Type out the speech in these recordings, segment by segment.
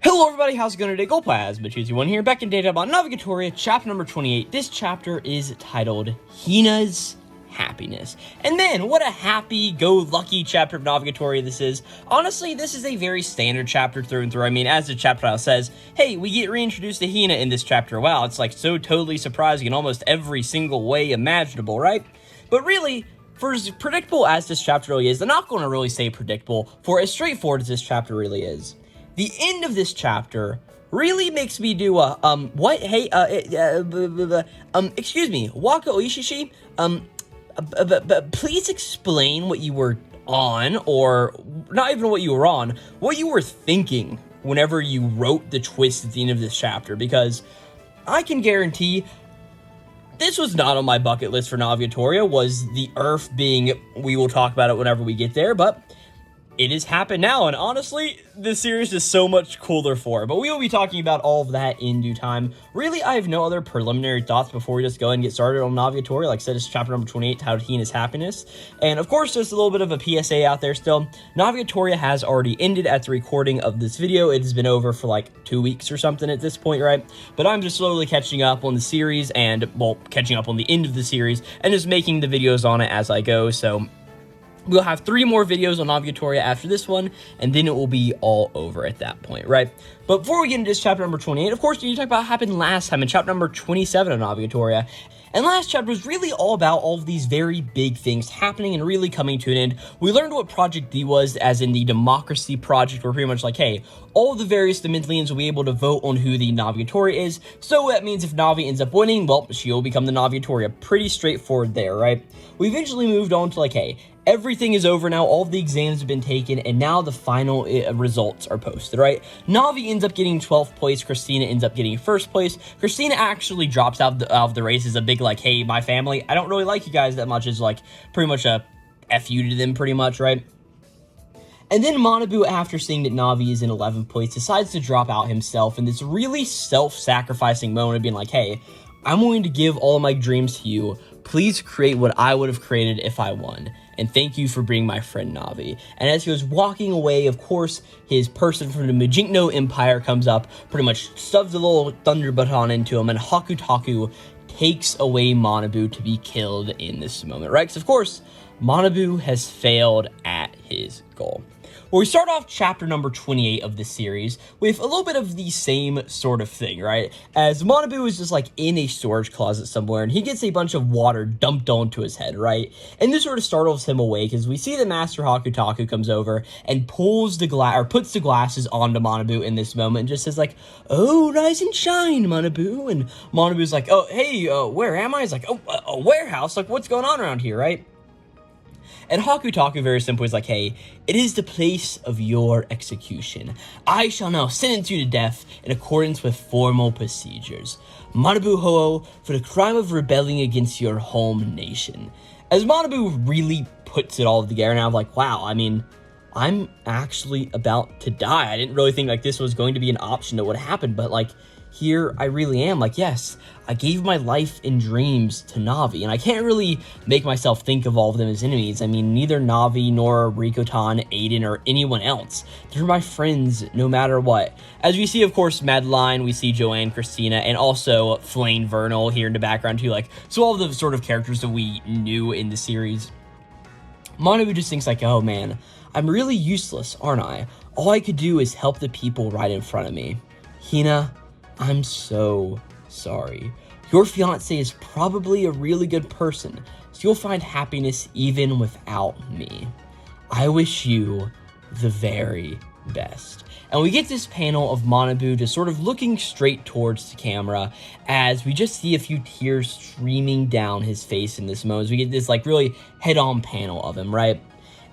Hello everybody, how's it going today? Glowplasma, choose one here, back in data about Navigatoria, chapter number 28. This chapter is titled Hina's Happiness. And man, what a happy-go-lucky chapter of Navigatoria this is. Honestly, this is a very standard chapter through and through. I mean, as the chapter title says, hey, we get reintroduced to Hina in this chapter. Wow, it's like so totally surprising in almost every single way imaginable, right? But really, for as predictable as this chapter really is, I'm not going to really say predictable, for as straightforward as this chapter really is. The end of this chapter really makes me do a, what? Hey, excuse me, Waka Oishishi, please explain what you were on, or not even what you were on, what you were thinking whenever you wrote the twist at the end of this chapter, because I can guarantee this was not on my bucket list for Navigatoria, was the Earth being, we will talk about it whenever we get there, but it has happened now, and honestly, this series is so much cooler for it. But we will be talking about all of that in due time. Really, I have no other preliminary thoughts before we just go ahead and get started on Navigatoria. Like I said, it's chapter number 28, titled Hina's Happiness. And of course, there's a little bit of a PSA out there still. Navigatoria has already ended at the recording of this video. It has been over for like 2 weeks or something at this point, right? But I'm just slowly catching up on the series and, well, catching up on the end of the series and just making the videos on it as I go, so we'll have 3 more videos on Navigatoria after this one, and then it will be all over at that point, right? But before we get into this chapter number 28, of course, we need to talk about what happened last time in chapter number 27 of Navigatoria. And last chapter was really all about all of these very big things happening and really coming to an end. We learned what Project D was, as in the Democracy Project, where pretty much like, hey, all of the various Dimensions will be able to vote on who the Navigatoria is. So that means if Navi ends up winning, well, she'll become the Navigatoria. Pretty straightforward there, right? We eventually moved on to like, hey, everything is over now, all of the exams have been taken, and now the final results are posted, right? Navi ends up getting 12th place, Christina ends up getting 1st place. Christina actually drops out of the race as a big, like, hey, my family, I don't really like you guys that much, is like, pretty much a F you to them, pretty much, right? And then Manabu, after seeing that Navi is in 11th place, decides to drop out himself in this really self-sacrificing moment of being like, hey, I'm going to give all of my dreams to you. Please create what I would have created if I won. And thank you for being my friend Navi. And as he was walking away, of course, his person from the Magicno Empire comes up, pretty much shoves a little thunder baton into him, and Hakutaku takes away Manabu to be killed in this moment, right? Because, of course, Manabu has failed at his goal. Well, we start off chapter number 28 of this series with a little bit of the same sort of thing, right? As Manabu is just like in a storage closet somewhere, and he gets a bunch of water dumped onto his head, right? And this sort of startles him awake as we see that Master Hakutaku comes over and pulls the glass, or puts the glasses onto Manabu in this moment, and just says like, "Oh, rise and shine, Manabu." And Manabu's like, "Oh, hey, where am I?" He's like, "Oh, a warehouse. Like, what's going on around here, right?" And Hakutaku very simply is like, hey, it is the place of your execution. I shall now sentence you to death in accordance with formal procedures. Manabu Ho-Oh, for the crime of rebelling against your home nation. As Manabu really puts it all together, and I'm like, wow, I mean, I'm actually about to die. I didn't really think like this was going to be an option that would happen, but like, here I really am. Like, yes, I gave my life and dreams to Navi, and I can't really make myself think of all of them as enemies. I mean, neither Navi nor Rikotan, Aiden, or anyone else. They're my friends no matter what. As we see, of course, Madeline, we see Joanne, Christina, and also Flane Vernal here in the background too. Like, so all the sort of characters that we knew in the series. Manabu just thinks like, oh man, I'm really useless, aren't I? All I could do is help the people right in front of me. Hina, I'm so sorry. Your fiance is probably a really good person, so you'll find happiness even without me. I wish you the very best. And we get this panel of Manabu just sort of looking straight towards the camera as we just see a few tears streaming down his face in this moment. As we get this like really head-on panel of him, right?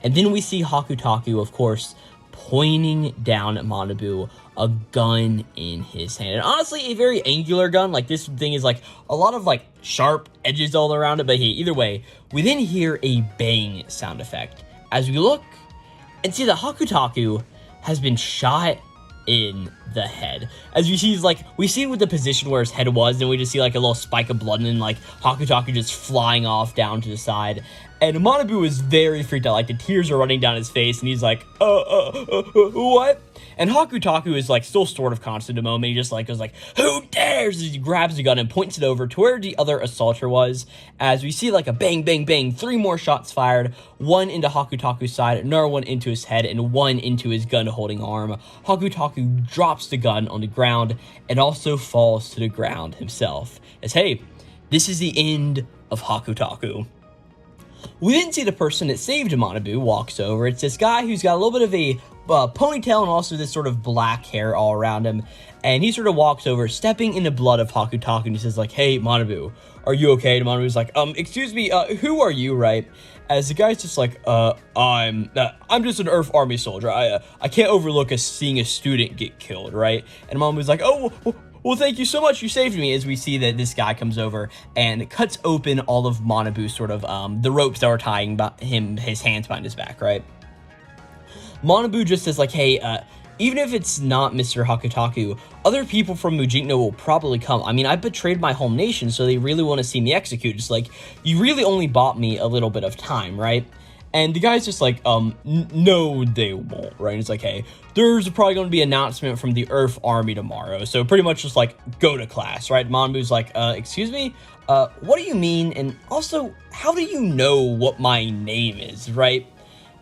And then we see Hakutaku, of course, pointing down at Manabu, a gun in his hand. And honestly, a very angular gun. Like, this thing is like a lot of like sharp edges all around it. But hey, either way, we then hear a bang sound effect as we look and see that Hakutaku has been shot in the head. As you see, he's like, we see with the position where his head was, and we just see like a little spike of blood, and then like Hakutaku just flying off down to the side And Manabu is very freaked out, like the tears are running down his face, and he's like, what? And Hakutaku is like still sort of conscious at the moment. He just like goes like, who dares? He grabs the gun and points it over to where the other assaulter was, as we see like a bang, bang, bang, 3 more shots fired, one into Hakutaku's side, another one into his head, and one into his gun-holding arm. Hakutaku drops the gun on the ground and also falls to the ground himself. As hey, this is the end of Hakutaku. We then see the person that saved Manabu walks over. It's this guy who's got a little bit of a ponytail and also this sort of black hair all around him. And he sort of walks over, stepping in the blood of Hakutaku, and he says like, hey, Manabu, are you okay? And Manabu's like, excuse me, who are you, right? As the guy's just like, I'm just an Earth Army soldier. I can't overlook seeing a student get killed, right? And Manabu's like, oh, well, thank you so much. You saved me. As we see that this guy comes over and cuts open all of Manabu's sort of the ropes that were tying his hands behind his back, right? Manabu just says like, hey, even if it's not Mr. Hakutaku, other people from Mujinno will probably come. I mean, I betrayed my home nation, so they really want to see me executed. It's like, you really only bought me a little bit of time, right? And the guy's just like, no, they won't, right? And it's like, hey, there's probably going to be an announcement from the Earth Army tomorrow. So pretty much just like, go to class, right? Manabu's like, excuse me? What do you mean? And also, how do you know what my name is, right?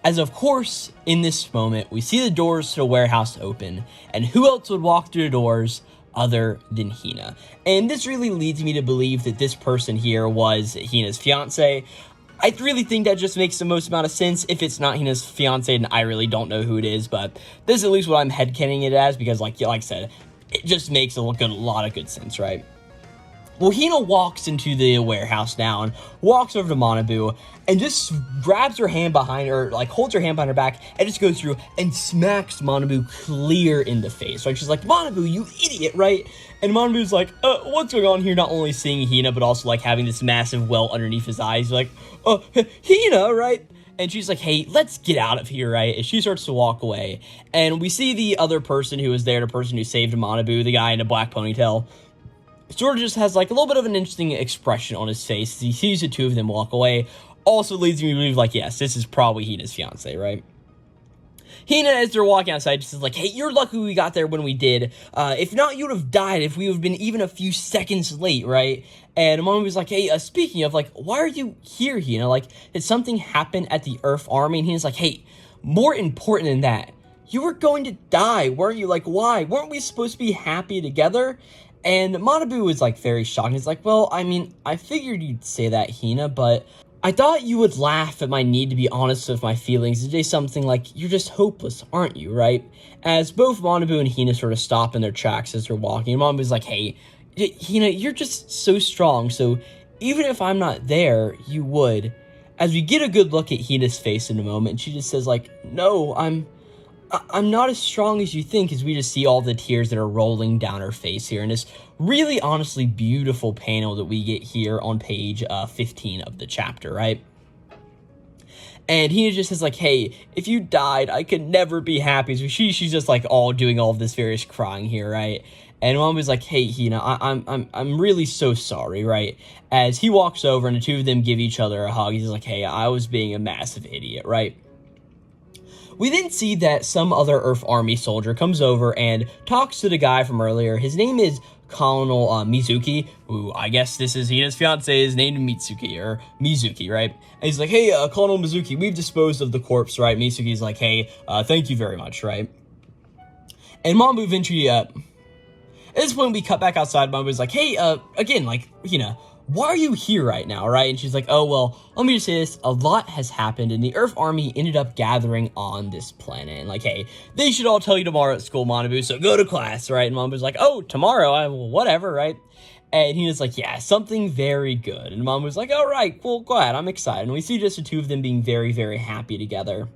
As of course, in this moment, we see the doors to the warehouse open. And who else would walk through the doors other than Hina? And this really leads me to believe that this person here was Hina's fiance. I really think that just makes the most amount of sense. If it's not Hina's fiance, then I really don't know who it is, but this is at least what I'm headcanon it as, because like I said, it just makes a lot of good sense, right? Well, Hina walks into the warehouse now and walks over to Manabu and just grabs her hand behind her, like holds her hand behind her back and just goes through and smacks Manabu clear in the face. Like she's like, Manabu, you idiot, right? And Manabu's like, what's going on here? Not only seeing Hina, but also like having this massive well underneath his eyes. Like, Hina, right? And she's like, hey, let's get out of here, right? And she starts to walk away. And we see the other person who was there, the person who saved Manabu, the guy in a black ponytail, sort of just has like a little bit of an interesting expression on his face as he sees the two of them walk away. Also leads me to believe like, yes, this is probably Hina's fiance, right? Hina, as they're walking outside, just says like, hey, you're lucky we got there when we did. If not, you would have died if we would have been even a few seconds late, right? And Manabu was like, hey, speaking of, like, why are you here, Hina? Like, did something happen at the Earth Army? And Hina's like, hey, more important than that, you were going to die, weren't you? Like, why? Weren't we supposed to be happy together? And Manabu was like very shocked. He's like, well, I mean, I figured you'd say that, Hina, but I thought you would laugh at my need to be honest with my feelings and say something like, you're just hopeless, aren't you, right? As both Manabu and Hina sort of stop in their tracks as they're walking. And Manabu's like, hey, Hina, you're just so strong, so even if I'm not there, you would. As we get a good look at Hina's face in a moment, she just says like, no, I'm not as strong as you think, as we just see all the tears that are rolling down her face here in this really honestly beautiful panel that we get here on page 15 of the chapter, right? And Hina just says like, hey, if you died, I could never be happy. So she's just like all doing all of this various crying here, right? And Mom was like, hey, Hina, I'm really so sorry, right? As he walks over and the two of them give each other a hug, he's like, hey, I was being a massive idiot, right? We then see that some other Earth Army soldier comes over and talks to the guy from earlier. His name is Colonel Mizuki, who I guess this is Hina's fiance, is named Mitsuki, or Mizuki, right? And he's like, hey, Colonel Mizuki, we've disposed of the corpse, right? Mitsuki's like, hey, thank you very much, right? And Manabu eventually, at this point, we cut back outside. Manabu's like, hey, again, like, Hina, why are you here right now, right? And she's like, oh, well, let me just say this. A lot has happened, and the Earth Army ended up gathering on this planet. And like, hey, they should all tell you tomorrow at school, Manabu, so go to class, right? And Manabu's like, oh, tomorrow? Well, whatever, right? And Hina's like, yeah, something very good. And Manabu's like, all right, well, go ahead, I'm excited. And we see just the two of them being very, very happy together.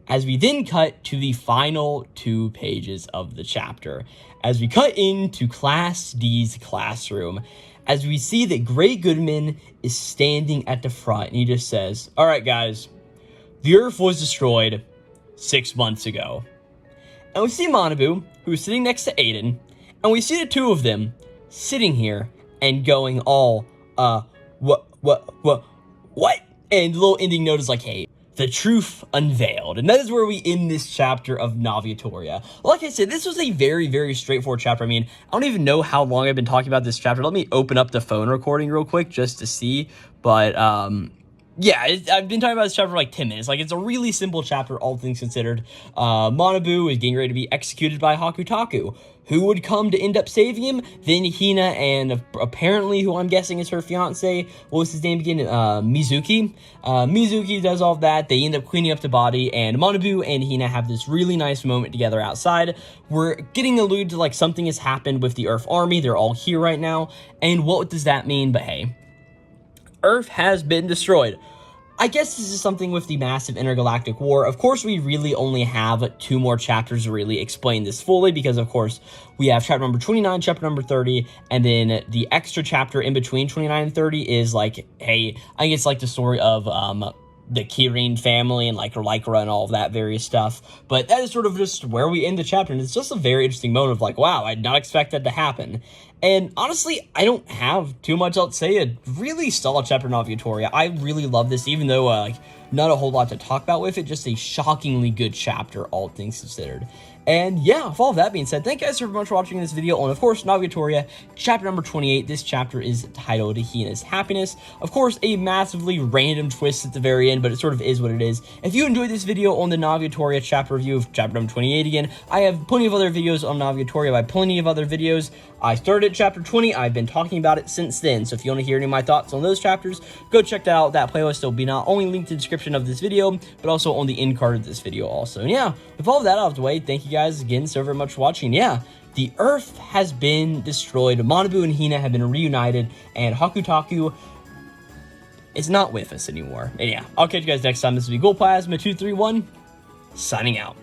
As we then cut to the final 2 pages of the chapter. As we cut into Class D's classroom, as we see that Gray Goodman is standing at the front, and he just says, all right, guys, the Earth was destroyed 6 months ago. And we see Manabu, who's sitting next to Aiden, and we see the two of them sitting here and going all, what? And the little ending note is like, hey, the truth unveiled. And that is where we end this chapter of Navigatoria. Like I said, this was a very, very straightforward chapter. I mean, I don't even know how long I've been talking about this chapter. Let me open up the phone recording real quick just to see. But, yeah, I've been talking about this chapter for like 10 minutes. Like, it's a really simple chapter, all things considered. Manabu is getting ready to be executed by Hakutaku. Who would come to end up saving him? Then Hina and apparently who I'm guessing is her fiance. What was his name again? Mizuki. Mizuki does all of that. They end up cleaning up the body, and Manabu and Hina have this really nice moment together outside. We're getting alluded to like something has happened with the Earth Army. They're all here right now. And what does that mean? But hey, Earth has been destroyed. I guess this is something with the massive intergalactic war. Of course, we really only have 2 more chapters to really explain this fully, because of course we have chapter number 29, chapter number 30, and then the extra chapter in between 29 and 30 is like, hey, I think it's like the story of the Kirin family and like Lycra and all of that various stuff. But that is sort of just where we end the chapter, and it's just a very interesting moment of like, wow, I did not expect that to happen. And honestly, I don't have too much else to say. A really solid chapter in Navigatoria. I really love this, even though like not a whole lot to talk about with it. Just a shockingly good chapter, all things considered. And yeah, with all of that being said, thank you guys so much for watching this video on, of course, Navigatoria, chapter number 28. This chapter is titled Hina's Happiness. Of course, a massively random twist at the very end, but it sort of is what it is. If you enjoyed this video on the Navigatoria chapter review of chapter number 28 again, I have plenty of other videos on Navigatoria by plenty of other videos. I started at chapter 20. I've been talking about it since then. So if you want to hear any of my thoughts on those chapters, go check that out. That playlist will be not only linked in the description of this video, but also on the end card of this video also. And yeah, with all of that out of the way, thank you guys again so very much for watching. Yeah, the Earth has been destroyed. Manabu and Hina have been reunited, and Hakutaku is not with us anymore. And yeah, I'll catch you guys next time. This will be Glowplasma 231, signing out.